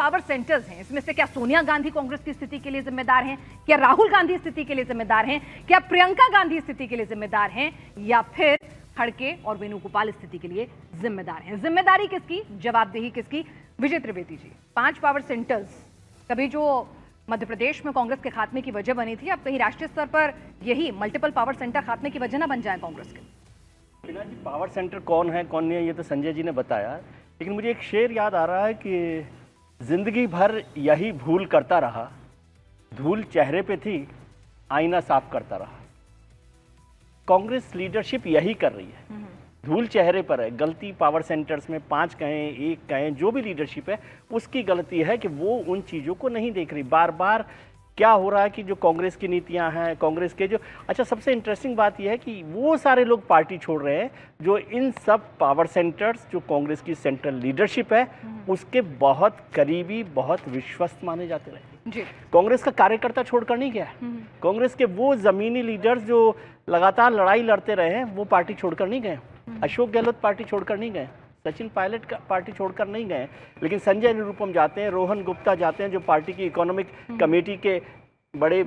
Power centres हैं, इसमें से क्या सोनिया गांधी कांग्रेस की स्थिति के लिए जिम्मेदार हैं, क्या राहुल गांधी स्थिति के लिए जिम्मेदार हैं, क्या प्रियंका गांधी स्थिति के लिए जिम्मेदार हैं, या फिर खड़गे और वेणुगोपाल स्थिति के लिए जिम्मेदार हैं? जिम्मेदारी किसकी, जवाबदेही किसकी? विजय त्रिवेदी जी, 5 पावर सेंटर्स कभी जो मध्य प्रदेश में कांग्रेस के खात्मे की वजह बनी थी, अब कहीं राष्ट्रीय स्तर पर यही मल्टीपल पावर सेंटर खात्मे की वजह ना बन जाए कांग्रेस के? बिना जी, पावर सेंटर कौन है कौन नहीं है ये तो संजय जी ने बताया, लेकिन मुझे एक शेर याद आ रहा है कि जिंदगी भर यही भूल करता रहा, धूल चेहरे पे थी, आईना साफ करता रहा। कांग्रेस लीडरशिप यही कर रही है, धूल चेहरे पर है। गलती पावर सेंटर्स में 5 कहें 1 कहें, जो भी लीडरशिप है उसकी गलती है कि वो उन चीज़ों को नहीं देख रही। बार बार क्या हो रहा है कि जो कांग्रेस की नीतियां हैं, कांग्रेस के जो अच्छा, सबसे इंटरेस्टिंग बात यह है कि वो सारे लोग पार्टी छोड़ रहे हैं जो इन सब पावर सेंटर्स, जो कांग्रेस की सेंट्रल लीडरशिप है उसके बहुत करीबी, बहुत विश्वस्त माने जाते रहे जी। कांग्रेस का कार्यकर्ता छोड़कर नहीं गया, कांग्रेस के वो जमीनी लीडर्स जो लगातार लड़ाई लड़ते रहे हैं वो पार्टी छोड़कर नहीं गए। अशोक गहलोत पार्टी छोड़कर नहीं गए, सचिन पायलट का पार्टी छोड़कर नहीं गए, लेकिन संजय निरुपम जाते हैं, रोहन गुप्ता जाते हैं, जो पार्टी की इकोनॉमिक कमेटी के बड़े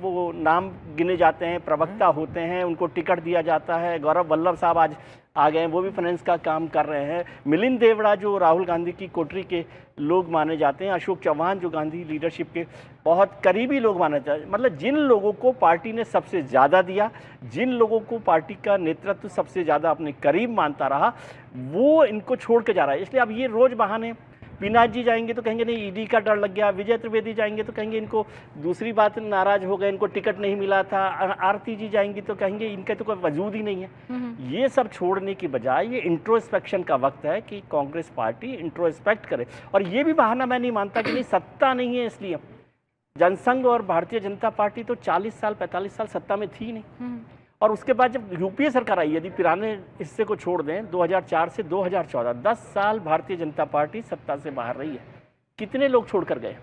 वो नाम गिने जाते हैं, प्रवक्ता होते हैं, उनको टिकट दिया जाता है। गौरव वल्लभ साहब आज आ गए हैं, वो भी फाइनेंस का काम कर रहे हैं। मिलिंद देवड़ा जो राहुल गांधी की कोटरी के लोग माने जाते हैं, अशोक चौहान जो गांधी लीडरशिप के बहुत करीबी लोग माने जाते हैं। मतलब जिन लोगों को पार्टी ने सबसे ज़्यादा दिया, जिन लोगों को पार्टी का नेतृत्व सबसे ज़्यादा अपने करीब मानता रहा, वो इनको छोड़ के जा रहा है। इसलिए अब ये रोज़ बहाने, पीनाथ जी जाएंगे तो कहेंगे नहीं ईडी का डर लग गया, विजय त्रिवेदी जाएंगे तो कहेंगे इनको दूसरी बात नाराज हो गए, इनको टिकट नहीं मिला था, आरती जी जाएंगी तो कहेंगे इनका तो कोई वजूद ही नहीं है। ये सब छोड़ने की बजाय ये इंट्रोस्पेक्शन का वक्त है कि कांग्रेस पार्टी इंट्रोस्पेक्ट करे। और ये भी बहाना मैं नहीं मानता कि नहीं सत्ता नहीं है इसलिए। जनसंघ और भारतीय जनता पार्टी तो 40 साल 45 साल सत्ता में थी नहीं, और उसके बाद जब यूपीए सरकार आई, यदि पुराने हिस्से को छोड़ दें 2004 से 2014, 10 साल भारतीय जनता पार्टी सत्ता से बाहर रही है। कितने लोग छोड़कर गए?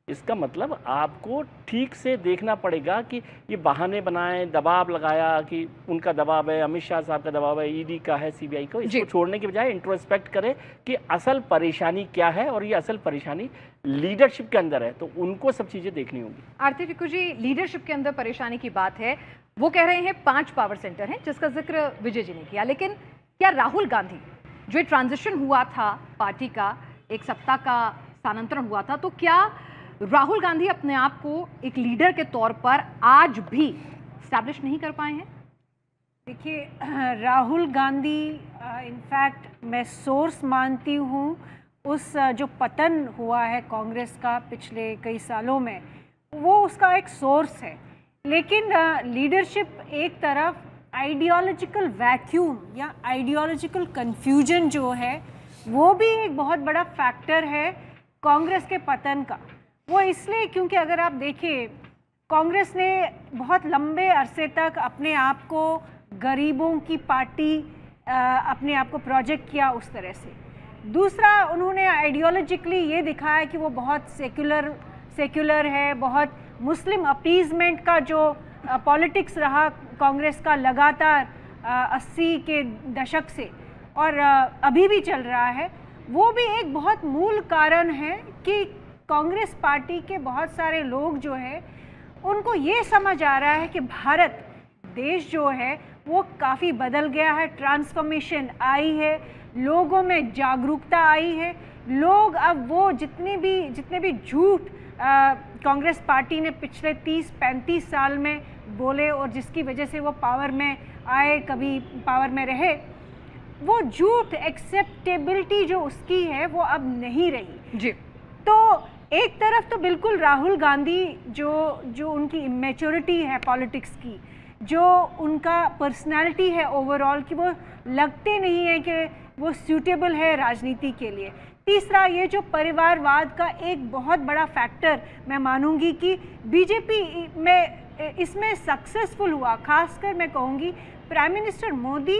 इसका मतलब आपको ठीक से देखना पड़ेगा कि ये बहाने बनाएं, दबाव लगाया कि उनका दबाव है, अमित शाह साहब का दबाव है, ईडी का है, सीबीआई को, इसको छोड़ने के बजाय इंट्रोस्पेक्ट करें कि असल परेशानी क्या है, और ये असल परेशानी लीडरशिप के अंदर है, तो उनको सब चीज़ें देखनी होंगी। आरती टिक्कू जी, लीडरशिप के अंदर परेशानी की बात है, वो कह रहे हैं 5 पावर सेंटर हैं जिसका जिक्र विजय जी ने किया, लेकिन क्या राहुल गांधी जो ट्रांजिशन हुआ था पार्टी का, एक सत्ता का स्थानांतरण हुआ था, तो क्या राहुल गांधी अपने आप को एक लीडर के तौर पर आज भी स्टैब्लिश नहीं कर पाए हैं? देखिए, राहुल गांधी इनफैक्ट मैं सोर्स मानती हूँ उस जो पतन हुआ है कांग्रेस का पिछले कई सालों में, वो उसका एक सोर्स है। लेकिन लीडरशिप एक तरफ, आइडियोलॉजिकल वैक्यूम या आइडियोलॉजिकल कन्फ्यूजन जो है वो भी एक बहुत बड़ा फैक्टर है कांग्रेस के पतन का। वो इसलिए क्योंकि अगर आप देखिए, कांग्रेस ने बहुत लंबे अरसे तक अपने आप को गरीबों की पार्टी अपने आप को प्रोजेक्ट किया उस तरह से। दूसरा, उन्होंने आइडियोलॉजिकली ये दिखाया कि वो बहुत सेक्युलर है, बहुत मुस्लिम अपीजमेंट का जो पॉलिटिक्स रहा कांग्रेस का लगातार 80 के दशक से और अभी भी चल रहा है, वो भी एक बहुत मूल कारण है कि कांग्रेस पार्टी के बहुत सारे लोग जो है उनको ये समझ आ रहा है कि भारत देश जो है वो काफ़ी बदल गया है, ट्रांसफॉर्मेशन आई है, लोगों में जागरूकता आई है। लोग अब वो जितने भी झूठ कांग्रेस पार्टी ने पिछले 30-35 साल में बोले और जिसकी वजह से वो पावर में आए, कभी पावर में रहे, वो झूठ एक्सेप्टेबिलिटी जो उसकी है वो अब नहीं रही जी। तो एक तरफ तो बिल्कुल राहुल गांधी जो उनकी इमेच्योरिटी है पॉलिटिक्स की, जो उनका पर्सनालिटी है ओवरऑल, कि वो लगते नहीं है कि वो सूटेबल है राजनीति के लिए। तीसरा, ये जो परिवारवाद का एक बहुत बड़ा फैक्टर मैं मानूंगी कि बीजेपी में इसमें सक्सेसफुल हुआ। खासकर मैं कहूँगी प्राइम मिनिस्टर मोदी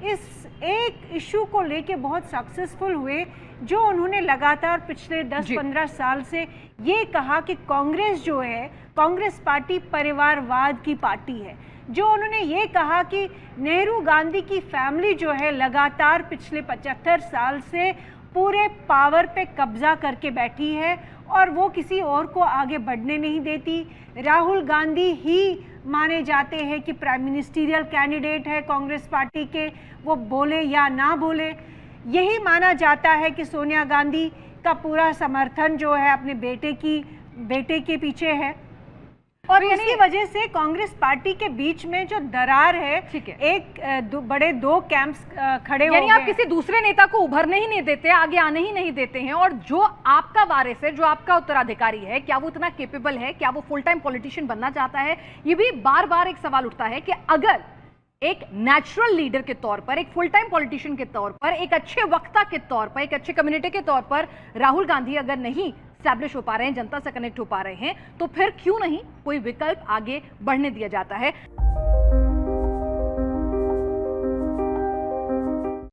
इस एक इशू को लेके बहुत सक्सेसफुल हुए, जो उन्होंने लगातार पिछले 10-15 साल से ये कहा कि कांग्रेस जो है, कांग्रेस पार्टी परिवारवाद की पार्टी है। जो उन्होंने ये कहा कि नेहरू गांधी की फैमिली जो है लगातार पिछले 75 साल से पूरे पावर पे कब्जा करके बैठी है और वो किसी और को आगे बढ़ने नहीं देती। राहुल गांधी ही माने जाते हैं कि प्राइम मिनिस्टीरियल कैंडिडेट है कांग्रेस पार्टी के, वो बोले या ना बोले। यही माना जाता है कि सोनिया गांधी का पूरा समर्थन जो है अपने बेटे के पीछे है और इसी वजह से कांग्रेस पार्टी के बीच में जो दरार है, ठीक है, बड़े दो कैंप्स खड़े हो गए। यानी आप किसी दूसरे नेता को उभरने ही नहीं देते, आगे आने ही नहीं देते हैं। और जो आपका वारिस है, जो आपका उत्तराधिकारी है, क्या वो इतना केपेबल है, क्या वो फुल टाइम पॉलिटिशियन बनना चाहता है? ये भी बार बार एक सवाल उठता है कि अगर एक नेचुरल लीडर के तौर पर, एक फुल टाइम पॉलिटिशियन के तौर पर, एक अच्छे वक्ता के तौर पर, एक अच्छे कम्युनिटी के तौर पर राहुल गांधी अगर नहीं स्टैब्लिश हो पा रहे हैं, जनता से कनेक्ट हो पा रहे हैं, तो फिर क्यों नहीं कोई विकल्प आगे बढ़ने दिया जाता है?